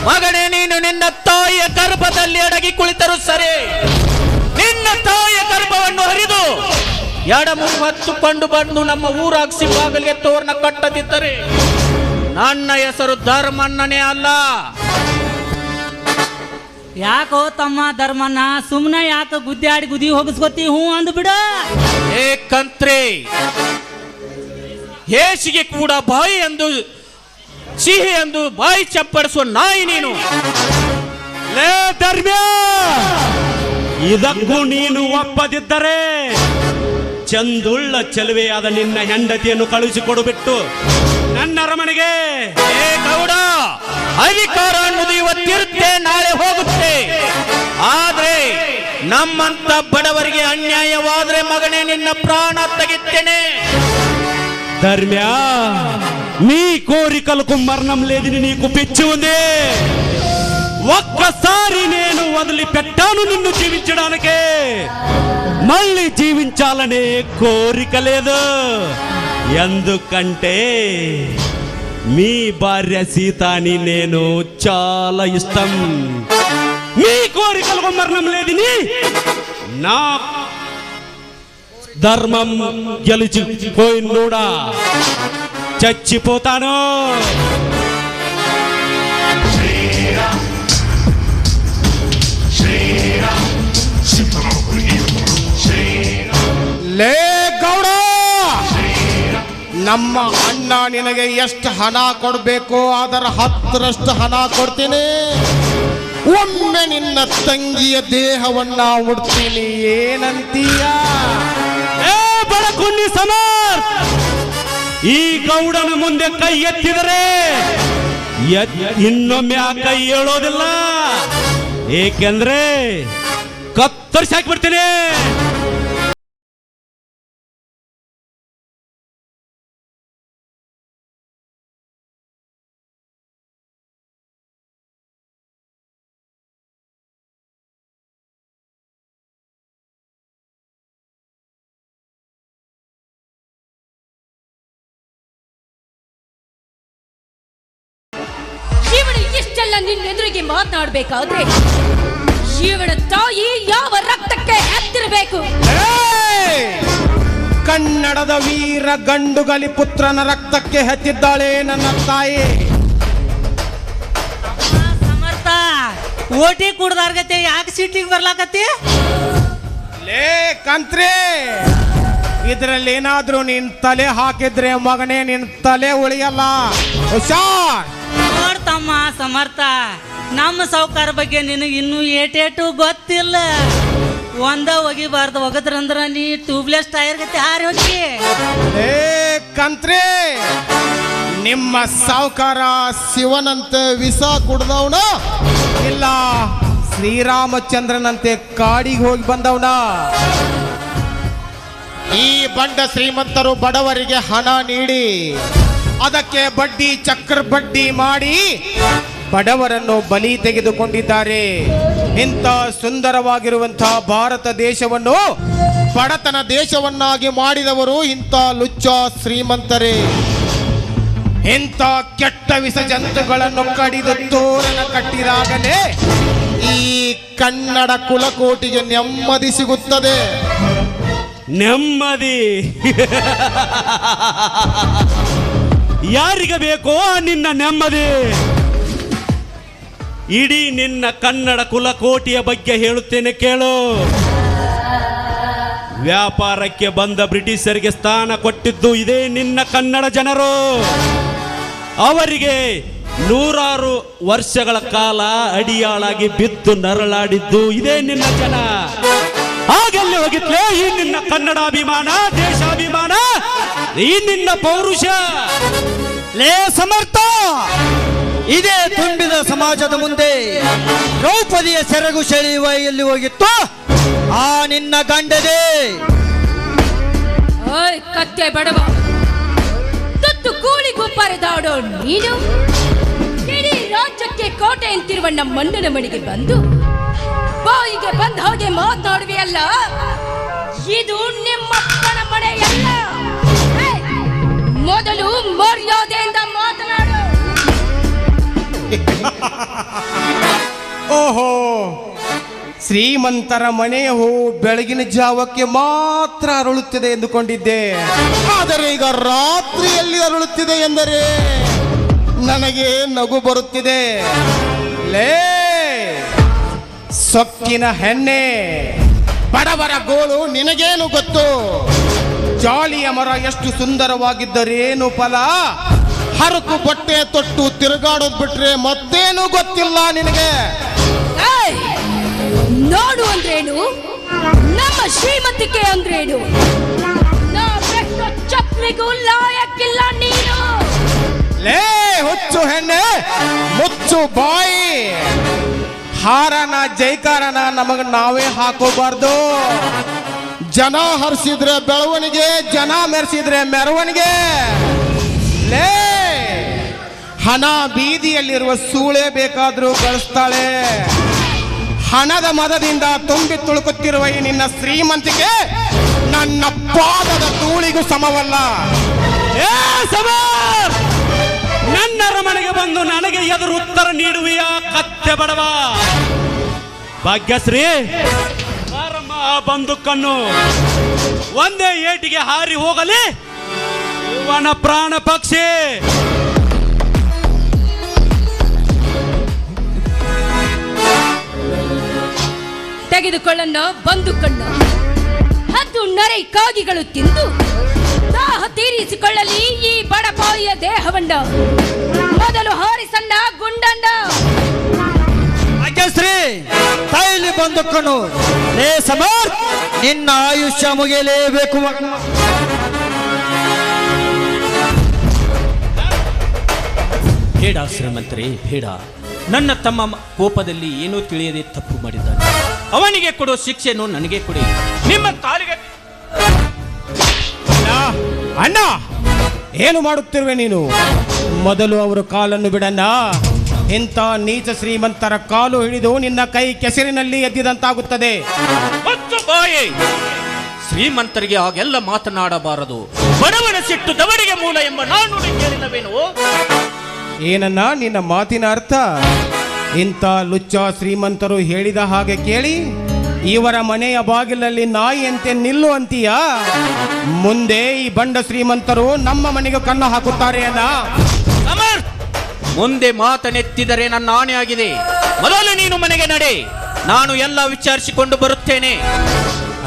ಮಗನೇ, ನೀನು ನಿನ್ನ ತಾಯಿಯ ಗರ್ಭದಲ್ಲಿ ಅಡಗಿ ಕುಳಿತರು ಸರಿ. ನಿನ್ನ ತಾಯಿಯ ಗರ್ಭವನ್ನು ಹರಿದು ಎಡಮುಖ ಹತ್ತುಕೊಂಡು ಬಂದು ನಮ್ಮ ಊರಾಗ್ಸಿ ಬಾಗಿಲಿಗೆ ತೋರಣ ಕಟ್ಟದಿದ್ದರೆ ನನ್ನ ಹೆಸರು ಧರ್ಮಣ್ಣನೇ ಅಲ್ಲ. ಯಾಕೋ ತಮ್ಮ ಧರ್ಮಣ್ಣ, ಸುಮ್ಮನೆ ಯಾಕೆ ಗುದ್ದಾಡಿ ಗುದಿ ಹೋಗಿಸ್ಕೊತಿ? ಹ್ಞೂ ಅಂದು ಬಿಡ. ಏ ಕಂತ್ರಿ, ಹೇಸಿಗೆ ಕೂಡ ಬಾಯಿ ಎಂದು ಸಿಹಿ ಎಂದು ಬಾಯಿ ಚಪ್ಪಡಿಸುವ ನಾಯಿ ನೀನು. ಲೇ ಧರ್ಮ್ಯ, ಇದಕ್ಕೂ ನೀನು ಒಪ್ಪದಿದ್ದರೆ ಚಂದುಳ್ಳ ಚೆಲುವೆಯಾದ ನಿನ್ನ ಹೆಂಡತಿಯನ್ನು ಕಳುಹಿಸಿಕೊಡುಬಿಟ್ಟು ನನ್ನ ಅರಮನೆಗೆ. ಏ ಗೌಡ, ಅಧಿಕಾರ ಅನ್ನೋದು ಇವತ್ತಿರುತ್ತೆ, ನಾಳೆ ಹೋಗುತ್ತೆ. ಆದ್ರೆ ನಮ್ಮಂತ ಬಡವರಿಗೆ ಅನ್ಯಾಯವಾದ್ರೆ ಮಗನೇ ನಿನ್ನ ಪ್ರಾಣ ತೆಗಿತ್ತೇನೆ. ధర్మ్య, నీ కోరికలకు మరణం లేదని నీకు పిచ్చి ఉంది. ఒక్కసారి నేను వదిలిపెట్టాను నిన్ను జీవించడానికే, మళ్ళీ జీవించాలనే కోరిక లేదు. ఎందుకంటే మీ భార్య సీతాని నేను చాలా ఇష్టం. మీ కోరికలకు మరణం లేదని నా ధర్మం గెలిచిపోయినోడా, చచ్చిపోతాను. లే గౌడ, ನಮ್ಮ ಅಣ್ಣ ನಿನಗೆ ಎಷ್ಟು ಹಣ ಕೊಡಬೇಕು ಅದರ 10ರಷ್ಟು ಹಣ ಕೊಡ್ತೀನಿ. ಒಮ್ಮೆ ನಿನ್ನ ತಂಗಿಯ ದೇಹವನ್ನ ಉಡ್ತೀನಿ, ಏನಂತೀಯ? ಏ ಬಡಕುನ್ನಿ ಸಮರ್, ಈ ಗೌಡನ ಮುಂದೆ ಕೈ ಎತ್ತಿದರೆ ಇನ್ನೊಮ್ಮೆ ಆ ಕೈ ಹೇಳೋದಿಲ್ಲ. ಏಕೆಂದ್ರೆ ಕತ್ತರಿಸಿ ಹಾಕಿಬಿಡ್ತೀನಿ. ಇವಳು ಇಷ್ಟೆಲ್ಲ ನಿನ್ನೆದುರಿಗೆ ಮಾತನಾಡಬೇಕಾದ್ರೆ ಇವಳ ತಾಯಿ ಯಾವ ರಕ್ತಕ್ಕೆ ಹತ್ತಿರಬೇಕು? ಕನ್ನಡದ ವೀರ ಗಂಡುಗಲಿ ಪುತ್ರನ ರಕ್ತಕ್ಕೆ ಹತ್ತಿದ್ದಾಳೆ ನನ್ನ ತಾಯಿ. ಸಮರ್ಥ, ಓಟಿ ಕುಡ್ದಾರ್ಗತ್ತೆ ಯಾಕೆ ಸಿಟಿಗೆ ಬರ್ಲಾಕತ್ತಿ? ಲೇ ಕಂತ್ರಿ, ಇದರಲ್ಲಿ ಏನಾದ್ರೂ ನಿನ್ ತಲೆ ಹಾಕಿದ್ರೆ ಮಗನೇ ನಿನ್ ತಲೆ ಉಳಿಯಲ್ಲ. ಹುಷಾರ್. ನೋಡ್ತಮ್ಮ ಸಮರ್ಥ, ನಮ್ಮ ಸಾವುಕಾರ ಬಗ್ಗೆ ನಿನಗೆ ಇನ್ನೂ ಏಟೇಟು ಗೊತ್ತಿಲ್ಲ. ಒಂದ ಒಗಿಬಾರ್ದು, ಒಗದ್ರಂದ್ರ ನೀ ಟ್ಯೂಬ್ಲೆಸ್ ಟೈರ್ ಗತಿ ಹಾರಿ ಹೋಗಿ. ಏ ಕಂತ್ರಿ, ನಿಮ್ಮ ಸಾವುಕಾರ ಶಿವನಂತೆ ವಿಷ ಕುಡ್ದವನ ಇಲ್ಲ ಶ್ರೀರಾಮಚಂದ್ರನಂತೆ ಕಾಡಿಗೆ ಹೋಗಿ ಬಂದವನ? ಈ ಬಂಡ ಶ್ರೀಮಂತರು ಬಡವರಿಗೆ ಹಣ ನೀಡಿ ಅದಕ್ಕೆ ಬಡ್ಡಿ ಚಕ್ರ ಬಡ್ಡಿ ಮಾಡಿ ಬಡವರನ್ನು ಬಲಿ ತೆಗೆದುಕೊಂಡಿದ್ದಾರೆ. ಇಂಥ ಸುಂದರವಾಗಿರುವಂತಹ ಭಾರತ ದೇಶವನ್ನು ಬಡತನ ದೇಶವನ್ನಾಗಿ ಮಾಡಿದವರು ಇಂಥ ಲುಚ್ಚ ಶ್ರೀಮಂತರೇ. ಇಂಥ ಕೆಟ್ಟ ವಿಷ ಜಂತುಗಳನ್ನು ಕಡಿದು ತೋರಣ ಕಟ್ಟಿದಾಗಲೇ ಈ ಕನ್ನಡ ಕುಲಕೋಟಿಗೆ ನೆಮ್ಮದಿ ಸಿಗುತ್ತದೆ. ನೆಮ್ಮದಿ ಯಾರಿಗೆ ಬೇಕೋ ನಿನ್ನ ನೆಮ್ಮದಿ? ಇಡೀ ನಿನ್ನ ಕನ್ನಡ ಕುಲಕೋಟಿಯ ಬಗ್ಗೆ ಹೇಳುತ್ತೇನೆ ಕೇಳು. ವ್ಯಾಪಾರಕ್ಕೆ ಬಂದ ಬ್ರಿಟಿಷರಿಗೆ ಸ್ಥಾನ ಕೊಟ್ಟಿದ್ದು ಇದೇ ನಿನ್ನ ಕನ್ನಡ ಜನರು. ಅವರಿಗೆ ನೂರಾರು ವರ್ಷಗಳ ಕಾಲ ಅಡಿಯಾಳಾಗಿ ಬಿದ್ದು ನರಳಾಡಿದ್ದು ಇದೇ ನಿನ್ನ ಜನ. ಹಾಗೆಲ್ಲಿ ಹೋಗಿತ್ಲೆ ಈ ನಿನ್ನ ಕನ್ನಡಾಭಿಮಾನ, ದೇಶಾಭಿಮಾನ, ಈ ನಿನ್ನ ಪೌರುಷ? ಲೇ ಸಮರ್ಥ, ಇದೇ ತುಂಬಿದ ಸಮಾಜದ ಮುಂದೆ ದ್ರೌಪದಿಯ ಸೆರಗು ಸೆಳೆಯುವ ಎಲ್ಲಿ ಹೋಗಿತ್ತು ಆ ನಿನ್ನ ಗಂಡದೆ? ಓಯ್ ಕತ್ತೆ ಬಡವ, ತುತ್ತು ಕೂಳಿಗೂ ಪರದಾಡೋ ನೀನು ಇಡೀ ರಾಜ್ಯಕ್ಕೆ ಕೋಟೆ ಅಂತಿರುವ ನಮ್ಮ ಮಣ್ಣನ ಮನೆಗೆ ಬಂದು ಬಾಯಿಗೆ ಬಂದ ಹಾಗೆ ಮಾತನಾಡುವೆಯಲ್ಲ, ಇದು ನಿಮ್ಮಪ್ಪನ ಮನೆಯಲ್ಲ. ಮೊದಲು ಮರ್ಯಾದೆಯಿಂದ ಮಾತನಾಡು. ಓಹೋ, ಶ್ರೀಮಂತರ ಮನೆಯ ಹೂ ಬೆಳಗಿನ ಜಾವಕ್ಕೆ ಮಾತ್ರ ಅರಳುತ್ತಿದೆ ಎಂದುಕೊಂಡಿದ್ದೆ. ಆದರೆ ಈಗ ರಾತ್ರಿಯಲ್ಲಿ ಅರಳುತ್ತಿದೆ ಎಂದರೆ ನನಗೆ ನಗು ಬರುತ್ತಿದೆ. ಲೇ ಸೊಕ್ಕಿನ ಹೆಣ್ಣೆ, ಬಡವರ ಗೋಳು ನಿನಗೇನು ಗೊತ್ತು? ಜಾಲಿಯ ಮರ ಎಷ್ಟು ಸುಂದರವಾಗಿದ್ದರೇನು ಫಲ? ಹರಕು ಬಟ್ಟೆ ತೊಟ್ಟು ತಿರುಗಾಡೋದು ಬಿಟ್ರೆ ಮತ್ತೇನು ಗೊತ್ತಿಲ್ಲ ನಿನಗೆ. ನೋಡು ಅಂದ್ರೇನು, ನಮ್ಮ ಶ್ರೀಮಂತಿಕೆ ಅಂದ್ರೇನು, ನಾವೆಷ್ಟು ಚಪ್ಪಲಿಗೂ ಲಾಯಕ್ಕಿಲ್ಲ ನೀನು. ಲೇ ಹುಚ್ಚು ಹೆಣ್ಣೆ, ಮುಚ್ಚು ಬಾಯಿ. ಹಾರನ ಜೈಕಾರನ ನಮಗ ನಾವೇ ಹಾಕೋಬಾರ್ದು. ಜನ ಹರಿಸಿದ್ರೆ ಬೆಳವಣಿಗೆ, ಜನ ಮೆರೆಸಿದ್ರೆ ಮೆರವಣಿಗೆ. ಲೇ ಹಣ ಬೀದಿಯಲ್ಲಿರುವ ಸೂಳೆ ಬೇಕಾದ್ರೂ ಗಳಿಸ್ತಾಳೆ. ಹಣದ ಮದದಿಂದ ತುಂಬಿ ತುಳುಕುತ್ತಿರುವ ಈ ನಿನ್ನ ಶ್ರೀಮಂತಿಕೆ ನನ್ನ ಪಾದದ ಧೂಳಿಗೂ ಸಮವಲ್ಲ. ಏ ಸಮರ್, ನನ್ನ ಅರಮನೆಗೆ ಬಂದು ನನಗೆ ಎದುರು ಉತ್ತರ ನೀಡುವೆಯ ಕತ್ತೆ ಬಡವ? ಭಾಗ್ಯಶ್ರೀ, ಬಾರಮ್ಮ ಆ ಬಂದೂಕನ್ನು. ಒಂದೇ ಏಟಿಗೆ ಹಾರಿ ಹೋಗಲಿ ಇವನ ಪ್ರಾಣ ಪಕ್ಷಿ. ತೆಗೆದುಕೊಳ್ಳನ್ನ ಬಂದು ಕಣ್ಣು ಹತ್ತು ನರೆ ಕಾಗಿಗಳು ತಿಂದು ದಾಹ ತೀರಿಸಿಕೊಳ್ಳಲಿ ಈ ಬಡಪಾಯಿಯ ದೇಹವಂಡ. ಮೊದಲು ಹಾರಿಸಂಡ ಗುಂಡಂಡ. ಭಾಗ್ಯಶ್ರೀ ತಾಯಿಲಿ ಬಂದುಕೊಂಡು ಲೇ ಸಮರ್ಥ್, ನಿನ್ನ ಆಯುಷ್ಯ ಮುಗಿಯಲೇಬೇಕು ಮಗ. ಬೇಡ ಶ್ರೀಮಂತರೇ, ಬೇಡ. ನನ್ನ ತಮ್ಮ ಕೋಪದಲ್ಲಿ ಏನೂ ತಿಳಿಯದೆ ತಪ್ಪು ಮಾಡಿದ್ದಾನೆ. ಅವನಿಗೆ ಕೊಡೋ ಶಿಕ್ಷೆಯನ್ನು ನನಗೆ ಕೊಡಿ. ನಿಮ್ಮ ಕಾಲಿಗೆ ಅಣ್ಣ, ಏನು ಮಾಡುತ್ತಿರುವೆ ನೀನು? ಮೊದಲು ಅವರು ಕಾಲನ್ನು ಬಿಡಣ್ಣ. ಇಂಥ ನೀಚ ಶ್ರೀಮಂತರ ಕಾಲು ಹಿಡಿದು ನಿನ್ನ ಕೈ ಕೆಸರಿನಲ್ಲಿ ಎದ್ದಿದಂತಾಗುತ್ತದೆ. ಮತ್ತು ಬಾಯಿ, ಶ್ರೀಮಂತರಿಗೆ ಹಾಗೆಲ್ಲ ಮಾತನಾಡಬಾರದು. ಬಡವನ ಸಿಟ್ಟು ದವಡಿಗೆ ಮೂಲ ಎಂಬ ನಾನು ಕೇಳಿಲ್ಲವೇನು? ಏನನ್ನ ನಿನ್ನ ಮಾತಿನ ಅರ್ಥ? ಇಂಥ ಲುಚ್ಚ ಶ್ರೀಮಂತರು ಹೇಳಿದ ಹಾಗೆ ಕೇಳಿ ಇವರ ಮನೆಯ ಬಾಗಿಲಲ್ಲಿ ನಾಯಿಯಂತೆ ನಿಲ್ಲು ಅಂತೀಯ? ಮುಂದೆ ಈ ಬಂಡ ಶ್ರೀಮಂತರು ನಮ್ಮ ಮನೆಗೆ ಕಣ್ಣು ಹಾಕುತ್ತಾರೆ ಅಣ್ಣ. ಮುಂದೆ ಮಾತನೆತ್ತಿದರೆ ನನ್ನ ಆಣೆ ಆಗಿದೆ. ಮೊದಲು ನೀನು ಮನೆಗೆ ನಡೆ, ನಾನು ಎಲ್ಲ ವಿಚಾರಿಸಿಕೊಂಡು ಬರುತ್ತೇನೆ.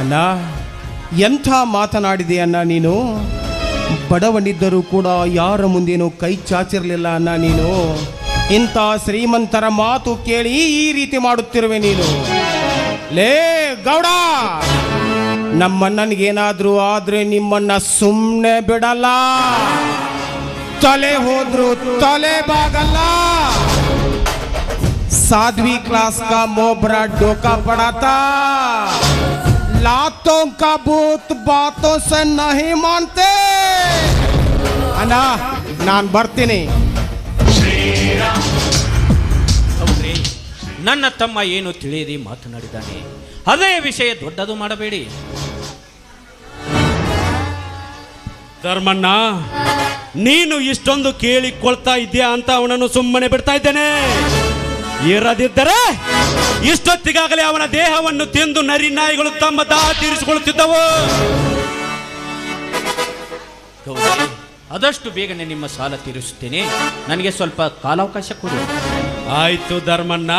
ಅಣ್ಣ, ಎಂಥ ಮಾತನಾಡಿದೆ ಅಣ್ಣ ನೀನು. ಬಡವನಿದ್ದರೂ ಕೂಡ ಯಾರ ಮುಂದೇನೂ ಕೈ ಚಾಚಿರಲಿಲ್ಲ ಅಣ್ಣ ನೀನು. ಇಂಥ ಶ್ರೀಮಂತರ ಮಾತು ಕೇಳಿ ಈ ರೀತಿ ಮಾಡುತ್ತಿರುವೆ ನೀನು. ಲೇ ಗೌಡ, ನಮ್ಮಣ್ಣನಿಗೇನಾದ್ರೂ ಆದ್ರೆ ನಿಮ್ಮನ್ನ ಸುಮ್ಮನೆ ಬಿಡಲ್ಲ. ತಲೆ ಹೋದ್ರು ತಲೆ ಬಾಗಲ್ಲ. सातवीं क्लास का मोबरा डोका पड़ा था. लातों का भूत बातों से नहीं मानते. अना नान ಬರ್ತೀನಿ. ನನ್ನ ತಮ್ಮ ಏನು ತಿಳಿಯದೆ ಮಾತನಾಡಿದ್ದಾನೆ. ಅದೇ ವಿಷಯ ದೊಡ್ಡದು ಮಾಡಬೇಡಿ. ಧರ್ಮಣ್ಣ, ನೀನು ಇಷ್ಟೊಂದು ಕೇಳಿಕೊಳ್ತಾ ಇದ್ದೀಯಾ ಅಂತ ಅವನನ್ನು ಸುಮ್ಮನೆ ಬಿಡ್ತಾ ಇದ್ದೇನೆ. ಇರದಿದ್ದರೆ ಇಷ್ಟೊತ್ತಿಗಾಗಲೇ ಅವನ ದೇಹವನ್ನು ತಿಂದು ನರಿ ನಾಯಿಗಳು ತಮ್ಮ ದಾಹ ತೀರಿಸಿಕೊಳ್ಳುತ್ತಿದ್ದವು. ಆದಷ್ಟು ಬೇಗನೆ ನಿಮ್ಮ ಸಾಲ ತೀರಿಸುತ್ತೇನೆ. ನನಗೆ ಸ್ವಲ್ಪ ಕಾಲಾವಕಾಶ ಕೊಡು. ಆಯ್ತು ಧರ್ಮಣ್ಣ,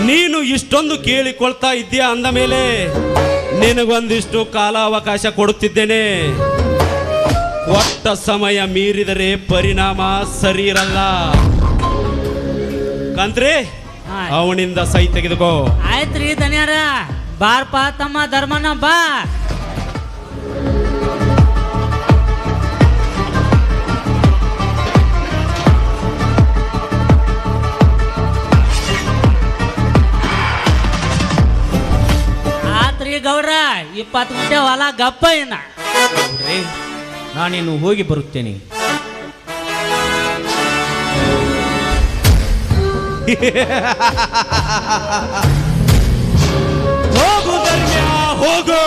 ನೀನು ಇಷ್ಟೊಂದು ಕೇಳಿಕೊಳ್ತಾ ಇದ್ದೀಯಾ ಅಂದ ಮೇಲೆ ನಿನಗೊಂದಿಷ್ಟು ಕಾಲಾವಕಾಶ ಕೊಡುತ್ತಿದ್ದೇನೆ. ಕೊಟ್ಟ ಸಮಯ ಮೀರಿದರೆ ಪರಿಣಾಮ ಸರಿ ಇರಲ್ಲ. ಕಂತ್ರಿ, ಅವನಿಂದ ಸೈ ತೆಗೆದುಕೋ. ಆಯ್ತ್ರಿ ದನಿಯಾರ, ಬಾರ್ಪ ತಮ್ಮ ಧರ್ಮಣ್ಣ ಬಾ. ಆತ್ರಿ ಗೌಡ್ರ, 20 ಗಂಟೆ ಹೊಲ ಗಪ್ಪ ಇನ್ನ. ನಾನೇನು ಹೋಗಿ ಬರುತ್ತೇನೆ. ಹೋಗು ಧರ್ಮ್ಯ, ಹೋಗು.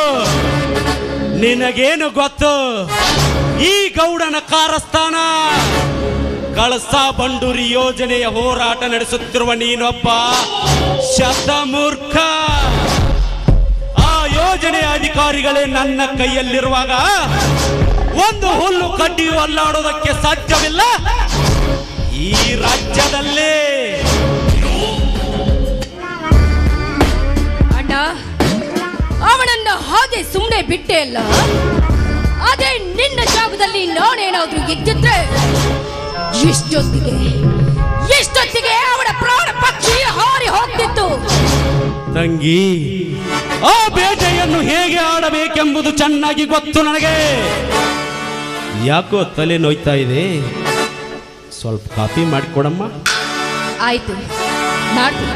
ನಿನಗೇನು ಗೊತ್ತು? ಈ ಗೌಡನ ಕಾರಸ್ಥಾನ ಕಳಸಾ ಬಂಡೂರಿ ಯೋಜನೆಯ ಹೋರಾಟ ನಡೆಸುತ್ತಿರುವ ನೀನೊಬ್ಬ ಶತಮೂರ್ಖ. ಆ ಯೋಜನೆಯ ಅಧಿಕಾರಿಗಳೇ ನನ್ನ ಕೈಯಲ್ಲಿರುವಾಗ ಒಂದು ಹುಲ್ಲು ಕಡ್ಡಿಯು ಅಲ್ಲಾಡೋದಕ್ಕೆ ಸಾಧ್ಯವಿಲ್ಲ ಈ ರಾಜ್ಯದಲ್ಲೇ. ಅಣ್ಣ, ಅವನನ್ನ ಹಾಗೆ ಸುಮ್ಮನೆ ಬಿಟ್ಟೆ ಅಲ್ಲ. ಅದೇ ನಿನ್ನ ಜಾಗದಲ್ಲಿ ನಾನೇನಾದ್ರೂ ಇದ್ದಿದ್ರೆ ಎಷ್ಟೊತ್ತಿಗೆ ಅವನ ಪ್ರಾಣ ಪಕ್ಷಿ ಹಾರಿ ಹೋಗ್ತಿತ್ತು. ತಂಗಿ, ಆ ಬೇಟೆಯನ್ನು ಹೇಗೆ ಆಡಬೇಕೆಂಬುದು ಚೆನ್ನಾಗಿ ಗೊತ್ತು ನನಗೆ. ಯಾಕೋ ತಲೆ ನೋಯ್ತಾ ಇದೆ? ಸ್ವಲ್ಪ ಕಾಫಿ ಮಾಡಿಕೊಡಮ್ಮ. ಆಯ್ತು, ಮಾಡ್ತೀನಿ.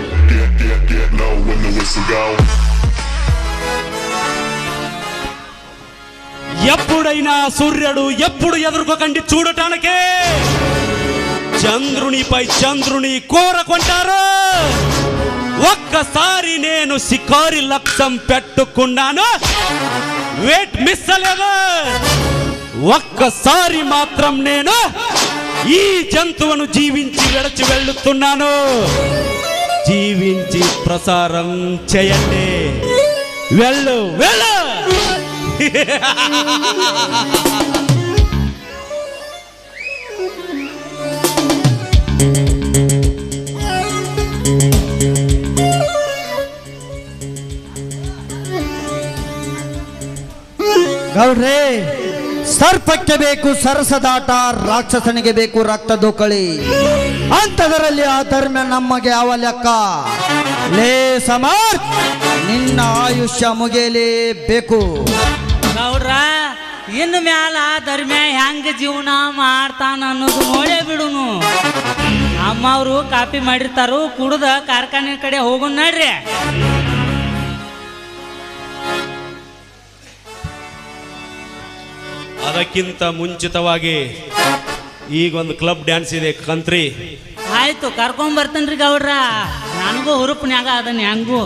ఎప్పుడైనా సూర్యుడు ఎప్పుడు ఎదుర్కోకండి చూడటానికే. చంద్రునిపై చంద్రుని కోరకుంటారు. ఒక్కసారి నేను శికారి లక్ష్యం పెట్టుకున్నాను, వెయిట్ మిస్ అవ్వలేదు. ఒక్కసారి మాత్రం నేను ఈ జంతువును జీవించి విడచి వెళ్తున్నాను. జీవించి ప్రసారం చేయండి. వెళ్ళు వెళ్ళు. ಗೌಡ್ರೆ, ಸರ್ಪಕ್ಕೆ ಬೇಕು ಸರಸದಾಟ, ರಾಕ್ಷಸನಿಗೆ ಬೇಕು ರಕ್ತ ದೋಕಳಿ. ಅಂಥದರಲ್ಲಿ ಆ ಧರ್ಮ ನಮಗೆ ಯಾವ ಲೆಕ್ಕ? ಲೇ ಸಮರ್ಥ್, ನಿನ್ನ ಆಯುಷ್ಯ ಮುಗಿಯಲೇಬೇಕು. ಗೌಡ್ರ, ಇನ್ನು ಮ್ಯಾಲ ಧರ್ಮ ಹೆಂಗ ಜೀವನ ಮಾಡ್ತಾನ ಅನ್ನೋದು ನೋಡೇ ಬಿಡುನು. ಅಮ್ಮವ್ರು ಕಾಪಿ ಮಾಡಿರ್ತಾರು, ಕುಡ್ದ ಕಾರ್ಖಾನೆ ಕಡೆ ಹೋಗೋಣ ನಡ್ರಿ. ಅದಕ್ಕಿಂತ ಮುಂಚಿತವಾಗಿ ಈಗೊಂದು ಕ್ಲಬ್ ಡ್ಯಾನ್ಸ್ ಇದೆ ಕಂತ್ರಿ. ಆಯ್ತು, ಕರ್ಕೊಂಡ್ ಬರ್ತೇನ್ರಿ ಗೌಡ್ರ. ನನಗೂ ಹುರುಪ್ನ್ಯಾಗ ಅದನ್ನ ಹೆಂಗು